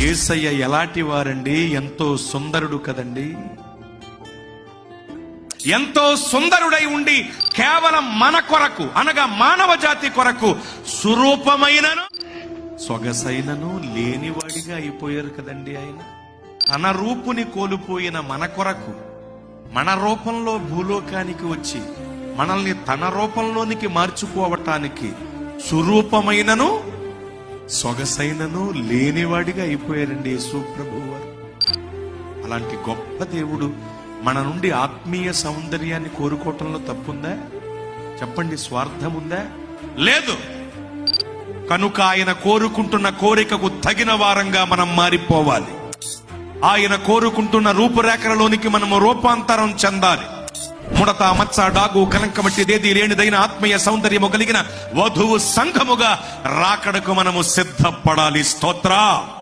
యేసయ్య ఎలాంటి వారండి? ఎంతో సుందరుడు కదండి. ఎంతో సుందరుడై ఉండి కేవలం మన కొరకు అనగా మానవ జాతి కొరకు సురూపమైనను సొగసైనను లేనివాడిగా అయిపోయారు కదండి. ఆయన తన రూపుని కోల్పోయిన మన కొరకు మన రూపంలో భూలోకానికి వచ్చి మనల్ని తన రూపంలోనికి మార్చుకోవటానికి సురూపమైనను సొగసైనను లేనివాడిగా అయిపోయారండి యేసు ప్రభువు వారు. అలాంటి గొప్ప దేవుడు మన నుండి ఆత్మీయ సౌందర్యాన్ని కోరుకోవటంలో తప్పుందా? చెప్పండి. స్వార్థం ఉందా? లేదు. కనుక ఆయన కోరుకుంటున్న కోరికకు తగిన వారంగా మనం మారిపోవాలి. ఆయన కోరుకుంటున్న రూపురేఖలలోనికి మనము రూపాంతరం చెందాలి. ముడత, మచ్చ, డాగు, కలంకమట్టిదేది లేనిదైన ఆత్మీయ సౌందర్యము కలిగిన వధువు సంఘముగా రాకడకు మనము సిద్ధపడాలి. స్తోత్రం.